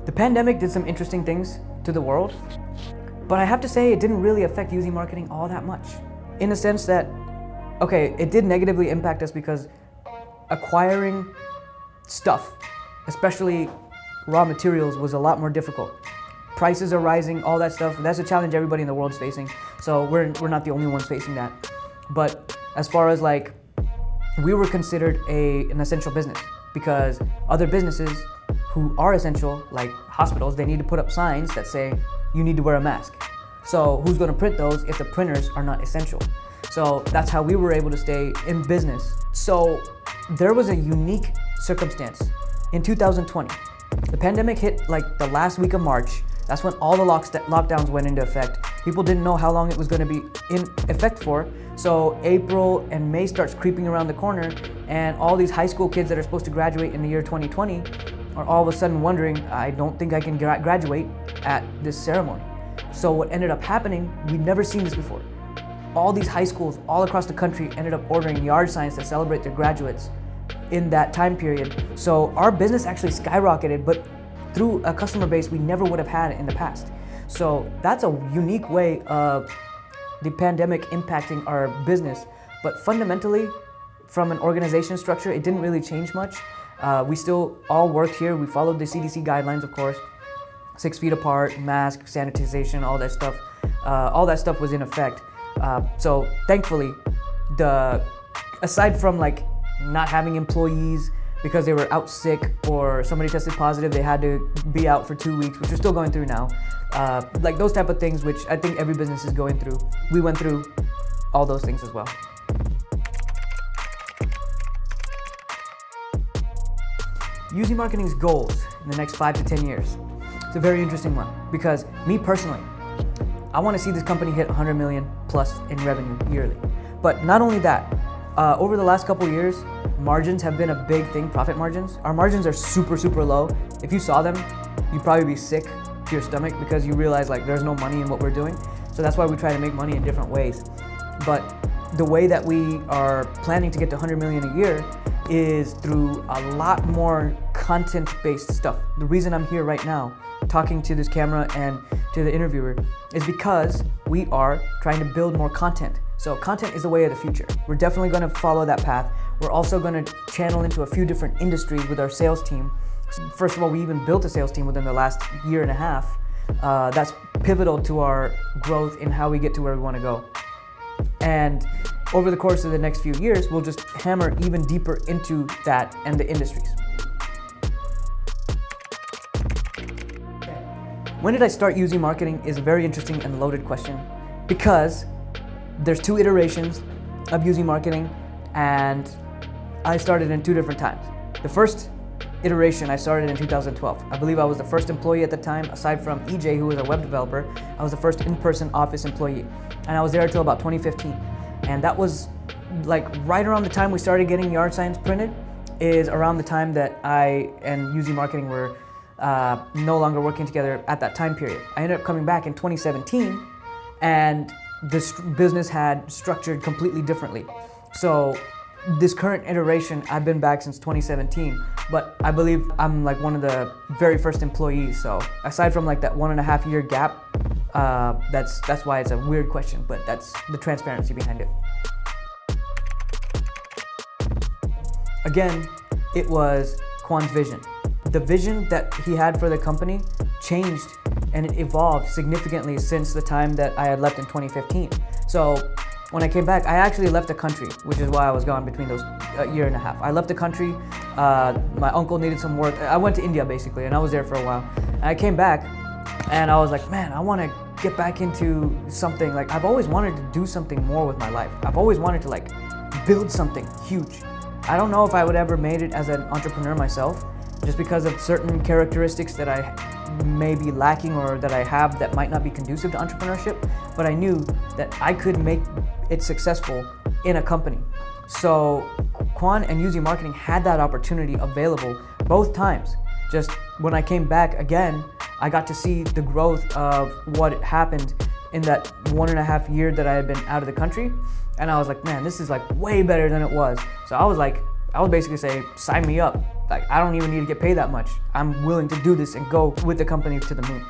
The pandemic did some interesting things to the world, but I have to say it didn't really affect UZ Marketing all that much. In the sense that, okay, it did negatively impact us because acquiring stuff, especially raw materials, was a lot more difficult. Prices are rising, all that stuff. That's a challenge everybody in the world is facing. So we're not the only ones facing that. But as far as like, we were considered an essential business because other businesses who are essential, like hospitals, they need to put up signs that say you need to wear a mask. So who's going to print those if the printers are not essential? So that's how we were able to stay in business. So there was a unique circumstance in 2020. The pandemic hit like the last week of March. That's when all the lockdowns went into effect. People didn't know how long it was going to be in effect for. So April and May starts creeping around the corner, and all these high school kids that are supposed to graduate in the year 2020 are all of a sudden wondering, I don't think I can graduate at this ceremony. So what ended up happening, we've never seen this before. All these high schools all across the country ended up ordering yard signs to celebrate their graduates in that time period. So our business actually skyrocketed, but through a customer base we never would have had in the past. So that's a unique way of the pandemic impacting our business. But fundamentally, from an organization structure, it didn't really change much. We still all worked here. We followed the CDC guidelines, of course. 6 feet apart, mask, sanitization, all that stuff. All that stuff was in effect. So thankfully, aside from like not having employees because they were out sick or somebody tested positive, they had to be out for 2 weeks, which we're still going through now. Like those type of things, which I think every business is going through. We went through all those things as well. UZ Marketing's goals in the next 5 to 10 years. It's a very interesting one because me personally, I want to see this company hit 100 million plus in revenue yearly. But not only that, over the last couple years, margins have been a big thing, profit margins. Our margins are super, super low. If you saw them, you'd probably be sick to your stomach because you realize like there's no money in what we're doing. So that's why we try to make money in different ways. But the way that we are planning to get to 100 million a year is through a lot more content-based stuff. The reason I'm here right now talking to this camera and to the interviewer is because we are trying to build more content. So content is the way of the future. We're definitely going to follow that path. We're also going to channel into a few different industries with our sales team. First of all, we even built a sales team within the last year and a half. That's pivotal to our growth in how we get to where we want to go. And over the course of the next few years, we'll just hammer even deeper into that and the industries. When did I start UZ Marketing is a very interesting and loaded question because there's 2 iterations of UZ Marketing and I started in 2 different times. The first iteration I started in 2012. I believe I was the first employee at the time, aside from EJ, who was a web developer. I was the first in-person office employee, and I was there until about 2015. And that was like right around the time we started getting yard signs printed is around the time that I and UZ Marketing were no longer working together at that time period. I ended up coming back in 2017 and this business had structured completely differently. So this current iteration, I've been back since 2017, but I believe I'm like one of the very first employees. So aside from like that 1.5 year gap, that's why it's a weird question, but that's the transparency behind it. Again, it was Kwan's vision. The vision that he had for the company changed and it evolved significantly since the time that I had left in 2015. So when I came back, I actually left the country, which is why I was gone between those year and a half. I left the country, my uncle needed some work. I went to India basically and I was there for a while. And I came back and I was like, man, I want to get back into something. Like I've always wanted to do something more with my life. I've always wanted to like build something huge. I don't know if I would ever made it as an entrepreneur myself, just because of certain characteristics that I may be lacking or that I have that might not be conducive to entrepreneurship, but I knew that I could make it successful in a company. So Kwan and UZ Marketing had that opportunity available both times. Just when I came back again, I got to see the growth of what happened in that 1.5 year that I had been out of the country. And I was like, man, this is like way better than it was. So I would basically say, sign me up. Like, I don't even need to get paid that much. I'm willing to do this and go with the company to the moon.